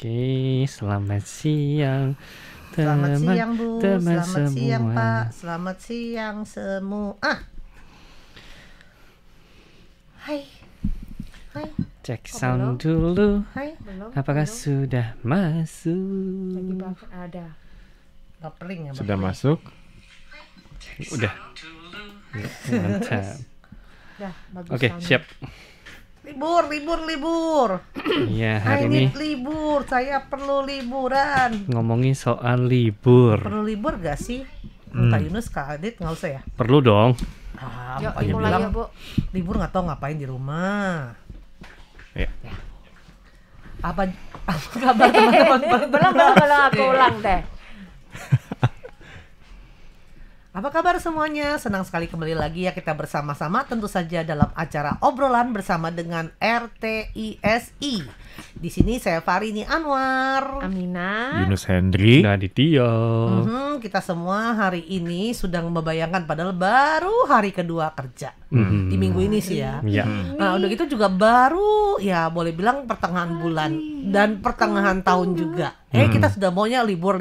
Oke, selamat siang. Selamat siang Bu, teman selamat siang semua. Pak, selamat siang semua. Hai, hai, Cek Oh, sound dulu. hai. Belum. Apakah belum. sudah masuk? Lagi buffer ada. Bapeling ya, Sudah bapeling. masuk? Udah. Ya, mantap. Dah, bagus. Oke, soundnya. siap. Libur. Iya, I hari ini need libur, saya perlu liburan. ngomongin soal libur. Perlu libur gak sih? Hmm. Kak Yunus, Kak Adit nggak usah ya? Perlu dong. Yuk, Makanya mulai bilang ya, Bu. libur nggak tahu ngapain di rumah. Ya. Apa kabar teman-teman? Belum, aku ulang deh. Apa kabar semuanya? Senang sekali kembali lagi ya kita bersama-sama tentu saja dalam acara obrolan bersama dengan RTISI. Di sini saya Farini Anwar. Amina. Yunus Hendri. Nah, Ditio. Kita semua hari ini sudah membayangkan padahal baru hari kedua kerja Mhm. di minggu ini sih ya. Iya. Nah, udah gitu juga baru ya boleh bilang pertengahan bulan dan pertengahan tahun juga. Kita sudah maunya libur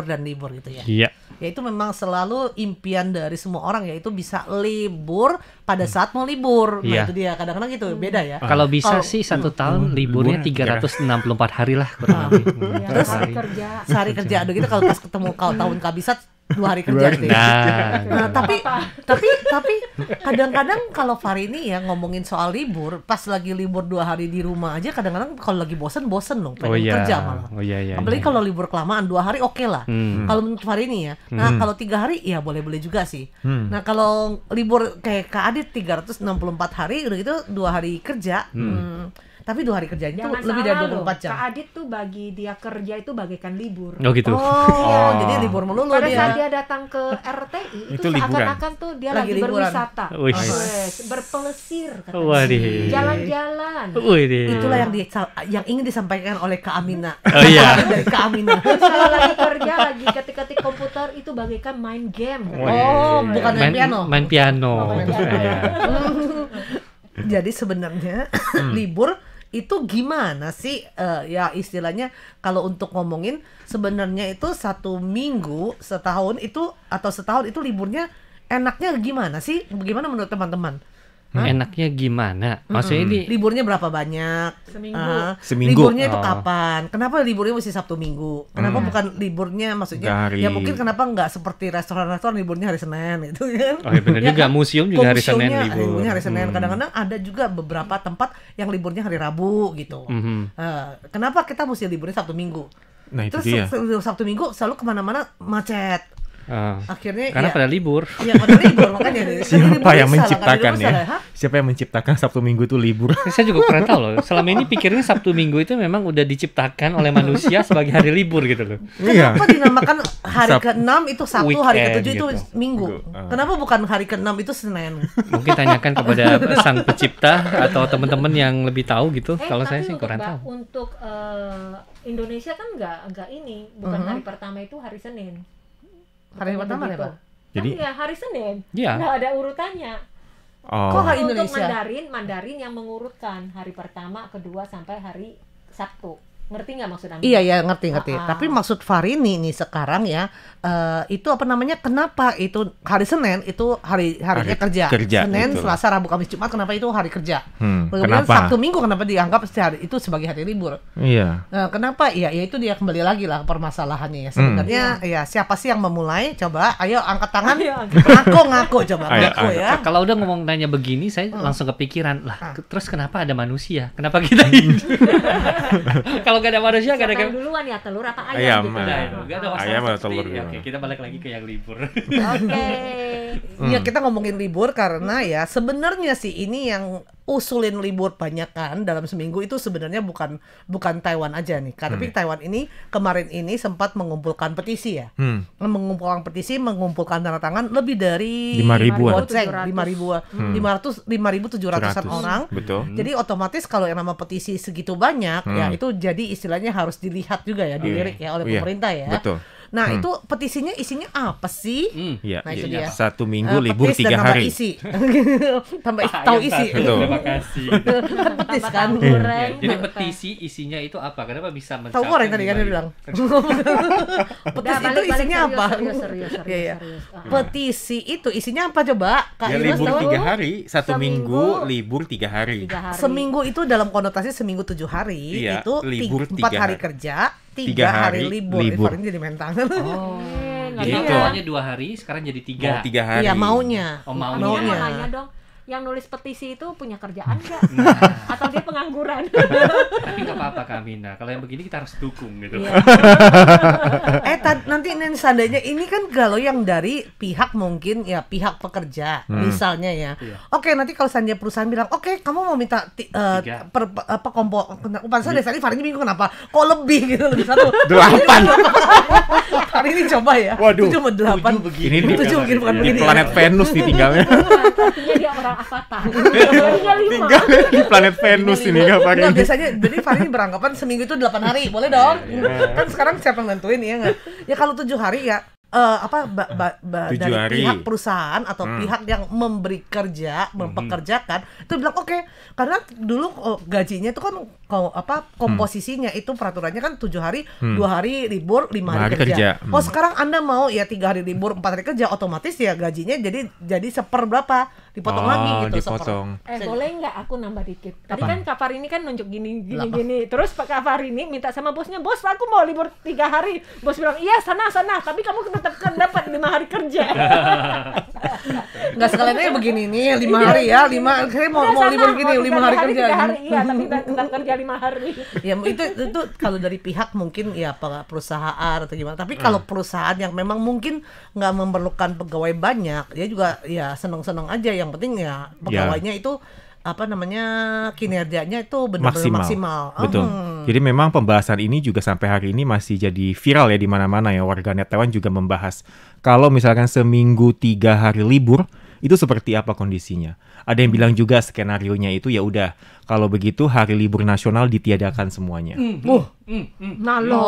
dan libur gitu ya. Iya. Ya itu memang selalu impian dari semua orang yaitu bisa libur pada saat mau libur. Nah Iya. itu dia kadang-kadang gitu beda ya. Kalau bisa Kalau- sih 1 tahun liburnya liburan 364 hari lah kurang lebih. Ya, Terus- hari kerja. Sehari kerja aduh gitu kalau pas ketemu kau tahun kabisat 2 hari kerja gitu ya. Nah, Nah, tapi kadang-kadang kalau Farini ya ngomongin soal libur, pas lagi libur 2 hari di rumah aja kadang-kadang kalau lagi bosen loh pengen oh iya. kerja malah. Oh iya. Apalagi kalau libur kelamaan 2 hari oke lah. Kalau menurut Farini ya. Nah, kalau 3 hari ya boleh-boleh juga sih. Nah, kalau libur kayak Kak Adit 364 hari udah gitu 2 hari kerja. Tapi 2 hari kerjanya Jangan tuh lebih dari salah loh. 24 jam. Kak Adit tuh bagi dia kerja itu bagaikan libur. Oh gitu. Oh, jadi libur melulu Pada dia. saat dia datang ke RTI Itu itu liburan. seakan-akan tuh dia Lagi lagi liburan. berwisata. Wih. Wes, berpelesir katanya. Waduh. Jalan-jalan. Wih. Itulah yang ingin disampaikan oleh Kak Amina. Oh iya. Dari Kak Amina. Terus kalau lagi kerja, lagi ketik-ketik komputer itu bagaikan main game. Oh, bukan main piano. Main piano. Main piano. Iya. Jadi sebenarnya libur itu gimana sih ya istilahnya kalau untuk ngomongin sebenarnya itu 1 minggu setahun itu liburnya enaknya gimana sih? Bagaimana menurut teman-teman? Enaknya gimana? Maksudnya ini Liburnya berapa banyak? Seminggu. Seminggu. Liburnya itu Oh. kapan? Kenapa liburnya mesti Sabtu Minggu? Kenapa bukan liburnya maksudnya? Hari- Ya mungkin kenapa nggak seperti restoran-restoran liburnya hari Senin gitu kan? Oh iya benar Ya juga, kan? museum juga hari Senin Museumnya libur. liburnya hari Senin. Kadang-kadang ada juga beberapa tempat yang liburnya hari Rabu gitu. Kenapa kita mesti liburnya Sabtu Minggu? Nah itu Terus dia. Sabtu Minggu selalu kemana-mana macet. Ah. Akhirnya Karena ya, pada libur. ya pada libur makanya. Siapa yang menciptakan ya? ya? Siapa yang menciptakan Sabtu Minggu itu libur? Saya juga kurang tahu loh. Selama ini pikirnya Sabtu Minggu itu memang udah diciptakan oleh manusia sebagai hari libur gitu loh. Iya. Kenapa dinamakan hari Sab- ke-6 itu Sabtu, hari Weekend ke-7 itu gitu. Minggu? Kenapa bukan hari ke-6 itu Senin? Mungkin tanyakan kepada sang pencipta atau teman-teman yang lebih tahu gitu. Kalau saya Tapi sih kurang tahu. untuk Indonesia kan nggak ini, bukan hari pertama itu hari Senin. Hari Bukannya pertama ya, begitu. Pak? Jadi- kan ya hari Senin. Iya. Nggak ada urutannya. Oh. Kok hari Untuk Indonesia? Mandarin yang mengurutkan hari pertama, kedua sampai hari Sabtu. Ngerti nggak maksud Anda? Iya ya ngerti. Ah. Tapi maksud Farini nih sekarang ya itu apa namanya? Kenapa itu hari Senin itu harinya Hari kerja? kerja, Senin, betul. Selasa, Rabu, Kamis, Jumat kenapa itu hari kerja? Kemudian Kenapa? Sabtu Minggu kenapa dianggap itu sebagai hari libur? Iya. Kenapa? Ya itu dia kembali lagi lah permasalahannya ya. Sebenarnya ya siapa sih yang memulai? Coba ayo angkat tangan. Ayo, Ngaku coba Ayo, ngaku ya. Kalau udah ngomong nanya begini, saya langsung kepikiran lah. Terus kenapa ada manusia? Kenapa kita hidup? Kalau gak ada manusia, gak ada Siapa yang duluan ya, telur apa ayam? Ayam, gitu. ayam. Nah, Gak ada masalah Ayam atau seperti telur ini. dulu. Oke, kita balik lagi ke yang libur. Oke. Ya kita ngomongin libur karena ya sebenarnya sih ini yang usulin libur banyak kan dalam seminggu itu sebenarnya bukan Taiwan aja nih. Tapi Taiwan ini kemarin ini sempat mengumpulkan petisi ya. Mengumpulkan petisi, mengumpulkan tanda tangan lebih dari 5.000-an. goceng, 5.700-an orang. Betul. Jadi otomatis kalau yang nama petisi segitu banyak ya itu jadi istilahnya harus dilihat juga ya, dilirik ya oleh Iya, pemerintah ya. betul. Nah, itu petisinya isinya apa sih? Iya, Nah, itu iya. dia. 1 minggu libur Petis 3 dan tambah hari. isi. Tambah Ah, tahu yang isi. tadi. Betul. Terima kasih. Kan petis Tambah kan. tahu goreng. Ya, jadi petisi isinya itu apa? Kenapa bisa mencapai Tahu goreng tadi kan dia 5.000? bilang. Petis Udah, itu balik, isinya serius, apa? Serius. Iya, iya. Serius. Petisi itu isinya apa coba? Kak Ya Imas libur tahu? 3 hari, 1 minggu Seminggu. libur 3 hari. 3 hari. Seminggu itu dalam konotasi seminggu 7 hari, Iya, itu libur 4 3 hari hari. kerja, 3 3 hari hari libur. libur. Ini jadi mentang. Oh. Nggak Jadi bisa. awalnya 2 hari, sekarang jadi 3. Mau 3 hari. Iya, maunya. Oh, maunya. Maunya. Maunya. Nanya dong, yang nulis petisi itu punya kerjaan nggak? Nah, Atau dia pengangguran? tapi nggak apa-apa Kak Amina. Kalau yang begini kita harus dukung gitu. Iya. Nanti seandainya ini kan kalau yang dari pihak mungkin ya pihak pekerja misalnya ya. Iya. Oke, nanti kalau seandainya perusahaan bilang, "Oke, kamu mau minta Tiga. apa kompo pantesan dari tadi Farini bingung kenapa? Kok lebih gitu lebih 1." 8. Hari ini coba ya. Waduh. 7 sama 8. 7 begini. Ini di, 7 begini bukan di begini. planet Venus nih tinggalnya. Artinya dia orang avatar. Tinggal 5. Tinggal di planet Venus ini Kak Farini. Enggak, biasanya jadi Farini beranggapan seminggu itu 8 hari. Boleh dong. Iya. Kan sekarang siapa yang nentuin ya enggak? Ya kalau 7 hari ya 7 dari hari. pihak perusahaan atau pihak yang memberi kerja, mempekerjakan itu bilang oke, karena dulu gajinya itu kan komposisinya itu peraturannya kan 7 hari, 2 hari libur, 5 hari kerja. Oh, sekarang Anda mau ya 3 hari libur, 4 hari kerja, otomatis ya gajinya jadi seper berapa? Dipotong lagi gitu dipotong. Boleh nggak aku nambah dikit? Tadi kan Kak Farini kan nunjuk gini. Terus Kak Farini minta sama bosnya, "Bos, aku mau libur 3 hari." Bos bilang, "Iya, sana. Tapi kamu tetap kan dapat 5 hari kerja." Enggak sekalian aja begini nih 5 hari ya, 5 saya mau Udah, libur sana, gini mau 5 hari 3 kerja. 3 hari, iya, tapi tetap kerja 5 hari. Ya itu kalau dari pihak mungkin ya perusahaan atau gimana. Tapi kalau perusahaan yang memang mungkin nggak memerlukan pegawai banyak, dia juga ya seneng-seneng aja. Yang penting ya pegawainya itu kinerjanya itu benar-benar maksimal. Betul. Jadi memang pembahasan ini juga sampai hari ini masih jadi viral ya di mana-mana ya. Warganet Taiwan juga membahas kalau misalkan seminggu 3 hari libur itu seperti apa kondisinya. Ada yang bilang juga skenarionya itu ya udah kalau begitu hari libur nasional ditiadakan semuanya. Nah lo.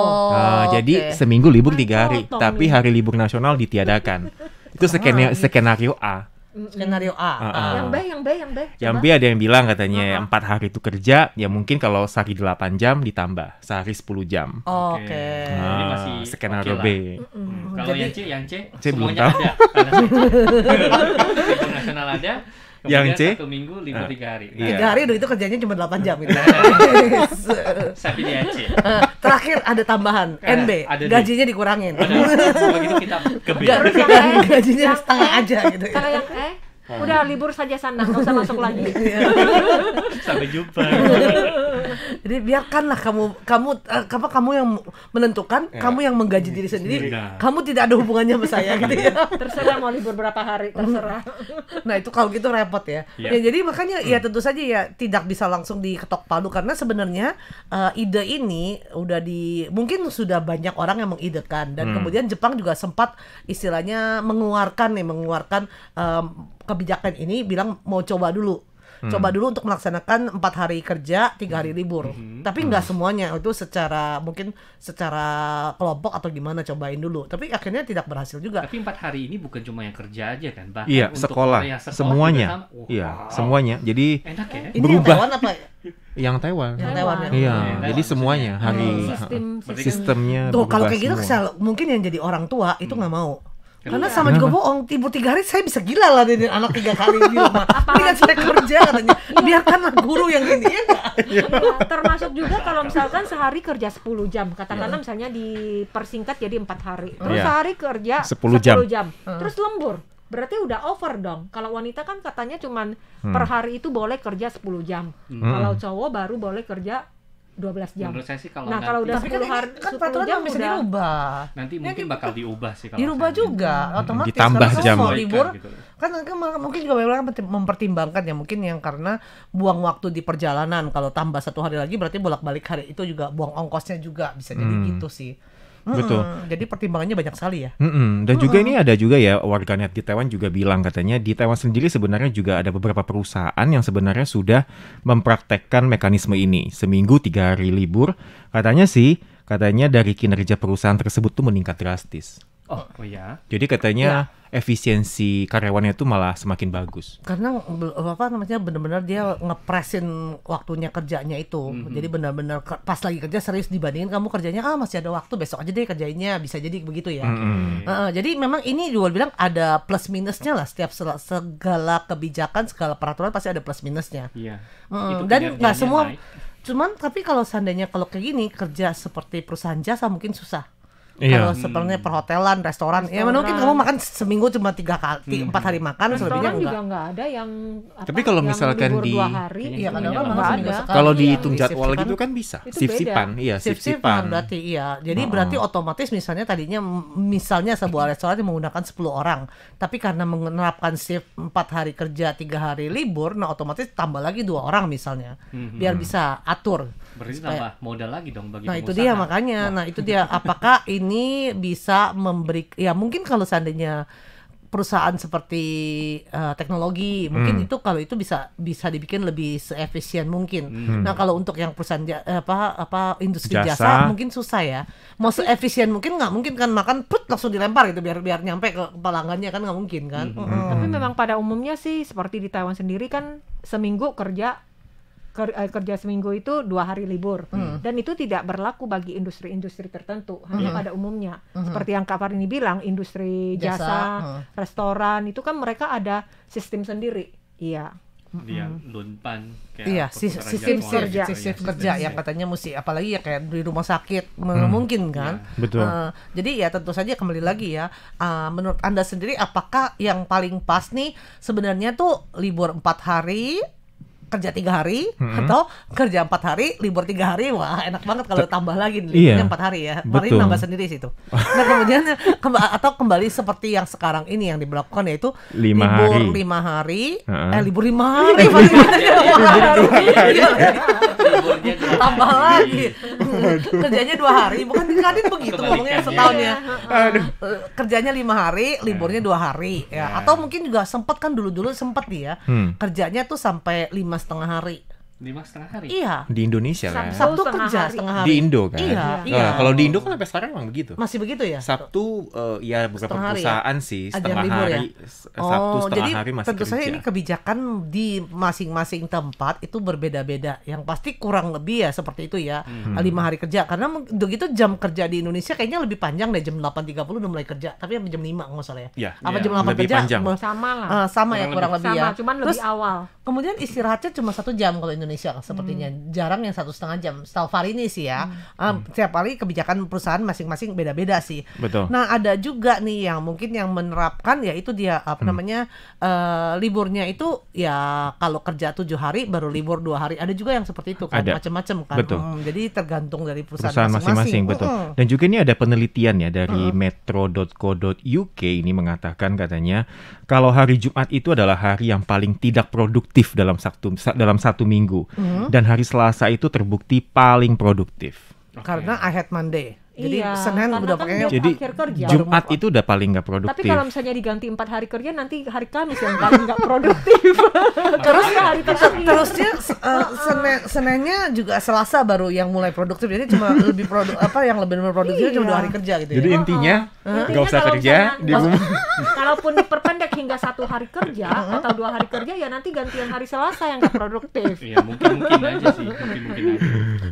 Jadi seminggu libur 3 hari, Potong tapi nih. hari libur nasional ditiadakan. Itu skenario A. Skenario A. Yang B. Yang B ada yang bilang katanya 4 hari itu kerja, ya mungkin kalau sehari 8 jam ditambah sehari 10 jam. Oke. Ini masih Skenario oke B. lah. Kalau yang C C belum semuanya tahu. ada. Libur nasional ada. Yang Kemudian C? 1 minggu libur 3 hari. Iya. 3 hari udah itu kerjanya cuma 8 jam gitu. Sampai di C. Terakhir ada tambahan NB, ada D. gajinya dikurangin. Kalau gitu kita ke B. Terus yang E, Gajinya yang setengah E, aja gitu. Kalau yang udah libur saja sana, nggak usah masuk lagi. Sampai jumpa. Jadi biarkanlah kamu yang menentukan, kamu yang menggaji diri sendiri. Nah. Kamu tidak ada hubungannya sama saya gitu ya. Terserah mau libur berapa hari, terserah. Nah itu kalau gitu repot ya. Iya. Ya jadi makanya ya tentu saja ya tidak bisa langsung diketok palu karena sebenarnya ide ini mungkin sudah banyak orang yang mengidekan dan kemudian Jepang juga sempat istilahnya mengeluarkan kebijakan ini bilang mau coba dulu untuk melaksanakan 4 hari kerja 3 hari libur. Tapi nggak semuanya itu mungkin secara kelompok atau gimana cobain dulu. Tapi akhirnya tidak berhasil juga. Tapi 4 hari ini bukan cuma yang kerja aja kan, bahkan Iya, untuk sekolah, orang yang sekolah semuanya. juga sama. Iya, Wow. semuanya. Jadi Enak ya. Ini berubah. yang Taiwan apa? yang Taiwan. Yang Taiwan ya. Iya, Taiwan jadi semuanya hari Sistem. sistemnya Tuh kalau berubah kayak gitu semua. mungkin yang jadi orang tua itu nggak mau. Karena sama juga bohong, libur 3 hari saya bisa gila lah dari anak 3 kali di rumah. Mendingan saya kerja katanya. Biarkanlah guru yang ini ya nggak? Iya, termasuk juga kalau misalkan sehari kerja 10 jam, katakanlah misalnya dipersingkat jadi 4 hari, terus Iya. sehari kerja 10 jam. terus lembur, berarti udah over dong. Kalau wanita kan katanya cuman per hari itu boleh kerja 10 jam, kalau cowok baru boleh kerja 12 jam. Menurut saya sih kalau Nah, nanti, kalau udah Tapi kan 10 hari, ini kan 10 peraturan jam bisa udah. dirubah. nanti mungkin bakal diubah sih kalau Dirubah saya. juga otomatis Ditambah karena jam. kamu mau libur Gitu. kan mungkin juga memang mempertimbangkan ya mungkin yang karena buang waktu di perjalanan kalau tambah 1 hari lagi berarti bolak-balik hari itu juga buang ongkosnya juga bisa jadi gitu sih. Betul. Jadi pertimbangannya banyak sekali ya. Dan juga ini ada juga ya warganet di Taiwan juga bilang katanya di Taiwan sendiri sebenarnya juga ada beberapa perusahaan yang sebenarnya sudah mempraktekkan mekanisme ini seminggu 3 hari libur. Katanya sih katanya dari kinerja perusahaan tersebut tuh meningkat drastis. Oh ya. Jadi katanya efisiensi karyawannya itu malah semakin bagus. Karena benar-benar dia ngepresin waktunya kerjanya itu. Jadi benar-benar pas lagi kerja serius dibandingin kamu kerjanya masih ada waktu, besok aja deh kerjainnya, bisa jadi begitu ya. Jadi memang ini juga bilang ada plus minusnya lah, setiap segala kebijakan, segala peraturan pasti ada plus minusnya. Iya. Dan nggak semua. Cuman tapi kalau seandainya kalau kayak gini kerja seperti perusahaan jasa mungkin susah. Kalau sepertinya perhotelan, restoran, ya mungkin kamu makan seminggu cuma 3 kali, 4 hari makan, selebihnya enggak. Juga nggak ada yang tapi kalau misalkan di 2 hari, iya kadang-kadang malah seminggu sekali. Kalau dihitung jadwal gitu kan bisa. Shift-shiftan, shift-shiftan berarti iya. Jadi berarti otomatis misalnya tadinya sebuah restoran yang menggunakan 10 orang, tapi karena menerapkan shift 4 hari kerja, 3 hari libur, nah otomatis tambah lagi 2 orang misalnya. Biar bisa atur. Berarti tambah modal lagi dong bagi pengusaha. Itu dia makanya. Nah, itu dia apakah ini bisa memberi ya mungkin kalau seandainya perusahaan seperti teknologi mungkin itu kalau itu bisa dibikin lebih seefisien mungkin. Nah, kalau untuk yang perusahaan industri jasa mungkin susah ya. Mau seefisien mungkin nggak mungkin kan makan langsung dilempar gitu biar nyampe ke pelanggannya kan nggak mungkin kan. Tapi memang pada umumnya sih seperti di Taiwan sendiri kan seminggu kerja seminggu itu 2 hari libur dan itu tidak berlaku bagi industri-industri tertentu, hanya pada umumnya seperti yang Kak Farini bilang industri jasa, restoran itu kan mereka ada sistem sendiri. Iya. Dia lunpan kayak sistem kerja yang katanya mesti apalagi ya kayak di rumah sakit mungkin kan. Betul. Jadi ya tentu saja kembali lagi ya menurut Anda sendiri apakah yang paling pas nih sebenarnya tuh libur 4 hari kerja 3 hari atau kerja 4 hari libur 3 hari. Wah enak banget kalau tambah lagi liburnya 4 hari ya. Paling nambah sendiri situ. Nah kemudian atau kembali seperti yang sekarang ini yang diberlakukan yaitu libur 5 hari libur 5 hari tambah lagi kerjanya 2 hari bukan dikadin begitu ngomongnya setahun ya. Kerjanya 5 hari liburnya 2 hari ya. Atau mungkin juga sempat kan dulu sempat dia kerjanya tuh sampai 5,5 hari. 5,5 hari? Iya. Di Indonesia kan? Sabtu kerja setengah hari. Di Indo kan? Iya. Kalau di Indo kan sampai sekarang memang begitu. Masih begitu ya? Sabtu ya beberapa perusahaan sih setengah hari. Ya? Sabtu setengah hari masih tentu kerja. saja ini kebijakan di masing-masing tempat itu berbeda-beda. Yang pasti kurang lebih ya seperti itu ya. 5 hari kerja. Karena begitu jam kerja di Indonesia kayaknya lebih panjang deh. Jam 8.30 udah mulai kerja. Tapi sampai jam 5 nggak salah ya. Apa jam 8 lebih kerja? Panjang. Sama lah. Sama ya kurang lebih ya. Cuman lebih awal. Kemudian istirahatnya cuma 1 jam kalau Indonesia sepertinya jarang yang 1,5 jam. Setahu Farini sih ya. Setiap kali kebijakan perusahaan masing-masing beda-beda sih. Betul. Nah ada juga nih yang mungkin yang menerapkan ya itu dia liburnya itu ya kalau kerja 7 hari baru libur 2 hari. Ada juga yang seperti itu kan macam-macam kan. Betul. Jadi tergantung dari perusahaan masing-masing. Betul. Dan juga ini ada penelitian ya dari metro.co.uk ini mengatakan katanya kalau hari Jumat itu adalah hari yang paling tidak produktif dalam satu minggu dan hari Selasa itu terbukti paling produktif. Karena I had Monday. Jadi Senin udah kan pakainya. Jadi Jumat itu udah paling nggak produktif. Tapi kalau misalnya diganti 4 hari kerja nanti hari Kamis yang paling nggak produktif. Terusnya Seninnya juga Selasa baru yang mulai produktif. Jadi cuma lebih yang lebih produktif cuma 2 hari kerja gitu. Jadi intinya nggak usah kerja di rumah. Kalaupun diperpendek hingga 1 hari kerja atau 2 hari kerja ya nanti gantian hari Selasa yang nggak produktif. Iya mungkin aja sih. Mungkin aja.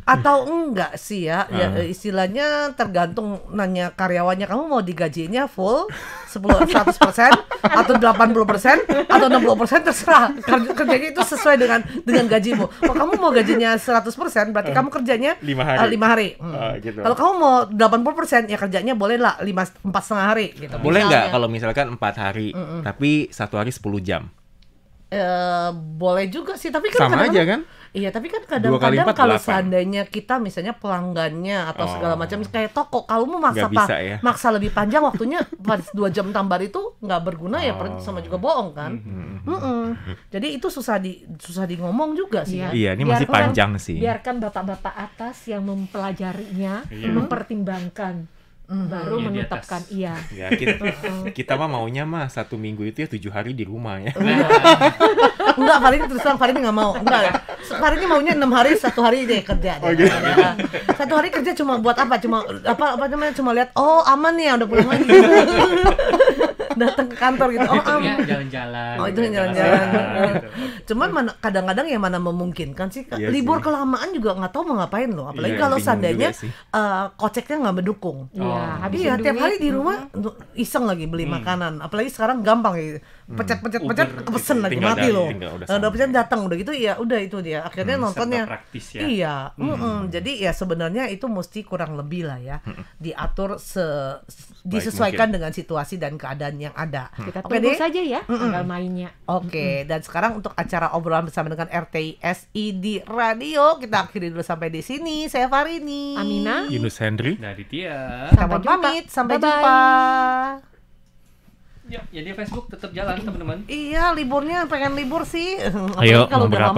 Atau enggak sih ya istilahnya tergantung nanya karyawannya kamu mau digajinya full 100% atau 80% atau 60% terserah kerjanya itu sesuai dengan gajimu. Kalau kamu mau gajinya 100% berarti kamu kerjanya 5 hari. Gitu. Kalau kamu mau 80% ya kerjanya boleh lah 4,5 hari gitu. Boleh nggak kalau misalkan 4 hari tapi 1 hari 10 jam? Boleh juga sih tapi kan sama aja kan? Iya, tapi kan kadang-kadang kalau seandainya kita misalnya pelanggannya atau segala macam kayak toko, kalau mau maksa lebih panjang waktunya 2 jam tambahan itu nggak berguna ya sama juga bohong kan. Jadi itu susah di ngomong juga sih. Iya, ini masih panjang sih. Biarkan bapak-bapak atas yang mempelajarinya, mempertimbangkan. Baru menetapkan iya. Ya, kita maunya 1 minggu itu ya 7 hari di rumah ya. Enggak, Farini terus terang Farini nggak mau. Enggak. Hari ini maunya 6 hari, 1 hari deh kerja. Ya. 1 hari kerja cuma buat apa? Cuma namanya? Cuma lihat, oh aman nih, udah pulang lagi. Datang ke kantor gitu. Oh aman. Jalan-jalan. Oh itu jalan-jalan. Cuman kadang-kadang yang mana memungkinkan sih. Iya Libur sih. kelamaan juga nggak tahu mau ngapain loh. Apalagi Iya, kalau bingung seandainya juga sih. koceknya nggak mendukung. Iya, habisin Iya, tiap duit. hari di rumah iseng lagi beli makanan. Apalagi sekarang gampang ya. Pencet Uber kepesen lagi tinggal mati loh. tinggal udah Udah pencet sampai. datang udah gitu ya udah itu dia. Akhirnya nontonnya Serba praktis ya. Iya, jadi ya sebenarnya itu mesti kurang lebih lah ya. Diatur disesuaikan dengan situasi dan keadaan yang ada. Kita Oke tunggu deh. saja ya tanggal mainnya. Oke, dan sekarang untuk acara obrolan bersama dengan RTSI di radio kita akhiri dulu sampai di sini. Saya Farini. Amina. Yunus Hendry. Dari dia. Kita Sampai mohon jumpa. pamit. Sampai Bye-bye. jumpa. Ya, jadi Facebook tetap jalan teman-teman. Iya, liburnya pengen libur sih. Ayo, Apalagi kalau mau udah berapa? lama